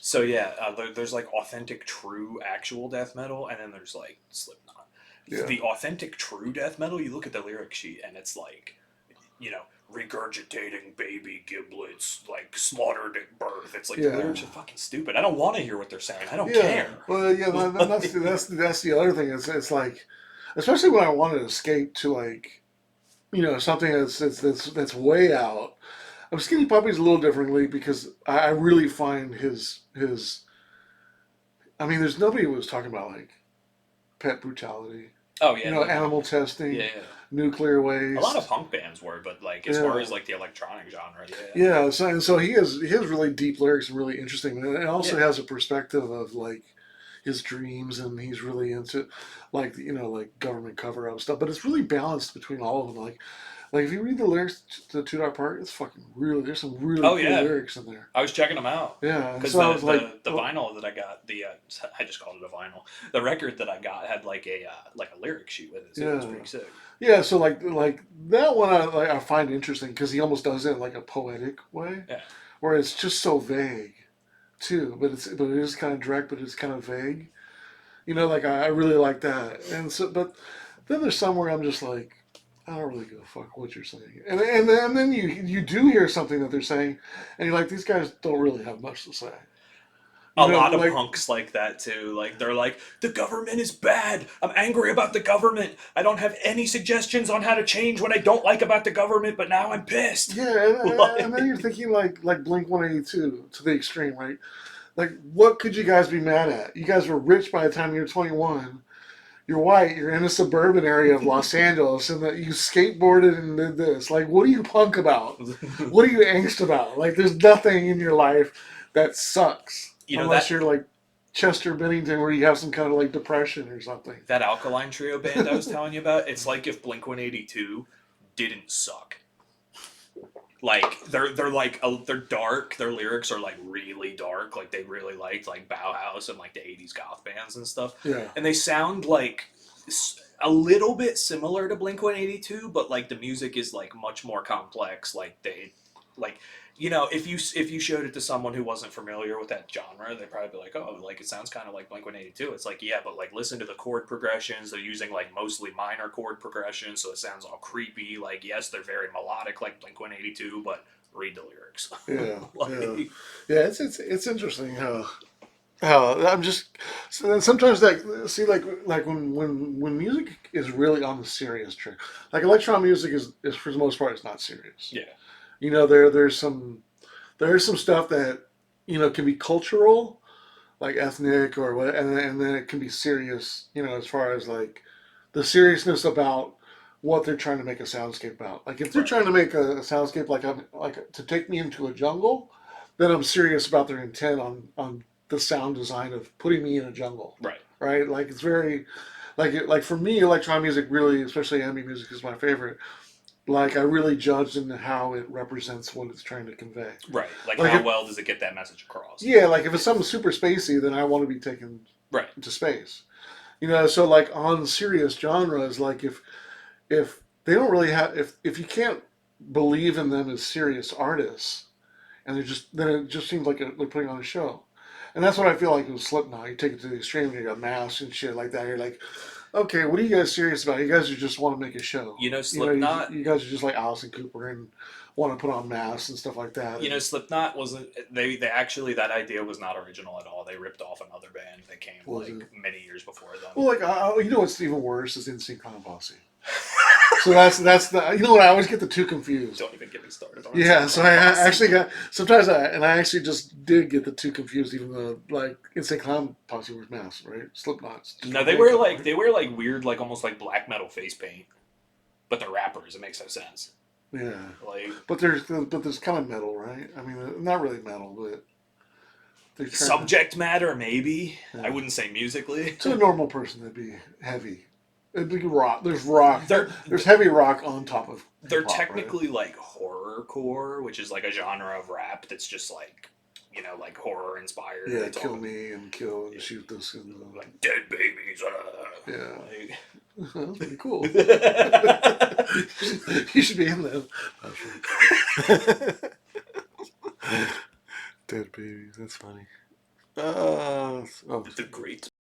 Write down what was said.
So yeah, there's like authentic, true, actual death metal, and then there's like Slipknot. Yeah. The authentic, true death metal, you look at the lyric sheet, and it's like, regurgitating baby giblets, like slaughtered at birth. It's like the Yeah. lyrics are fucking stupid. I don't want to hear what they're saying. I don't Yeah. care. Well, yeah. That's the other thing. It's like, especially when I want to escape to like, something that's way out. I'm Skinny Puppy's a little differently because I really find his. I mean, there's nobody who was talking about like pet brutality, Oh yeah, no. animal testing, Yeah, yeah. nuclear A lot of waste. punk bands were, but like as far Yeah. as like the electronic genre, yeah, Yeah, so he has really deep lyrics and really interesting, and it also yeah. has a perspective of like his dreams, and he's really into like like government cover up stuff. But it's really balanced between all of them. Like if you read the lyrics to Two Dot Park, it's fucking really there's some really Oh cool yeah, lyrics in there. I was checking them out Yeah, and because so I was like, the oh, vinyl that I got, I just called it a vinyl. The record that I got had like a lyric sheet with it, so it was yeah, pretty sick. yeah. So like that one I find interesting because he almost does it in like a poetic way, Yeah. where it's just so vague too, but it is kind of direct, but it's kind of vague. Like I really like that. And so, but then there's somewhere I'm just like, I don't really give a fuck what you're saying. And then you do hear something that they're saying, and you're like, these guys don't really have much to say. A lot of Like punks like that too. Like they're like, the government is bad. I'm angry about the government. I don't have any suggestions on how to change what I don't like about the government, but now I'm pissed. yeah, and then you're Like, thinking like Blink 182 to the extreme, right? Like what could you guys be mad at? You guys were rich by the time you were 21. You're white. You're in a suburban area of Los Angeles, and that you skateboarded and did this. Like, what are you punk about? What are you angst about? Like, there's nothing in your life that sucks you know unless that you're like Chester Bennington, where you have some kind of like depression or something. that Alkaline Trio band I was telling you about. It's like if Blink 182 didn't suck. Like they're like they're dark. Their lyrics are like really dark. Like they really liked like Bauhaus and like the '80s goth bands and stuff. Yeah, And they sound like a little bit similar to Blink 182, but like the music is like much more complex. Like if you showed it to someone who wasn't familiar with that genre, they'd probably be like, oh, like it sounds kind of like Blink 182. It's like, yeah, but like listen to the chord progressions. They're using like mostly minor chord progressions, so it sounds all creepy. Like yes, they're very melodic like Blink 182, but read the lyrics. yeah, yeah, Like, yeah. It's interesting how I'm just sometimes like see like when music is really on the serious track, like electronic music is for the most part it's not serious. yeah, There's some stuff that can be cultural, like ethnic or what, and then it can be serious. As far as like the seriousness about what they're trying to make a soundscape about. Like if they're right, trying to make a soundscape like to take me into a jungle, then I'm serious about their intent on the sound design of putting me in a jungle. right. Right? Like it's very like for me, electronic music really, especially ambient music, is my favorite. Like I really judge in how it represents what it's trying to convey. Right. Like, Like how if, well does it get that message across? yeah, like if it's something super spacey, then I want to be taken Right. into space. So like on serious genres, like if they don't really have if you can't believe in them as serious artists, and then it just seems like they're putting on a show. And that's what I feel like with Slipknot. You take it to the extreme, you got masks and shit like that. You're like, okay, what are you guys serious about? You guys just want to make a show. Slipknot. You guys are just like Allison Cooper and want to put on masks and stuff like that. Slipknot wasn't. They actually that idea was not original at all. They ripped off another band that came Was like it? many years before them. Well, like what's even worse is NSYNC Clown Posse. So that's the what I always get the two confused. Don't even get me started on it. Yeah, so I actually got sometimes I actually just did get the two confused, even though like NSYNC Clown Posse wears masks, right? Slipknot's No, they wear like they wear like weird like almost like black metal face paint, but they're rappers. It makes no sense. yeah, Like there's kind of metal, right? I mean, not really metal, but they're trying subject matter, maybe. to, I wouldn't say musically. to a normal person that'd be heavy. It'd be rock. There's rock. They're There's heavy rock on top of they're hip-hop, right? technically like horrorcore, which is like a genre of rap that's just like like horror inspired. Yeah, It's kill all me and kill and shoot this and like dead babies. yeah, Like, that's pretty cool. You should be in that. Dead babies. That's funny. Oh, The Great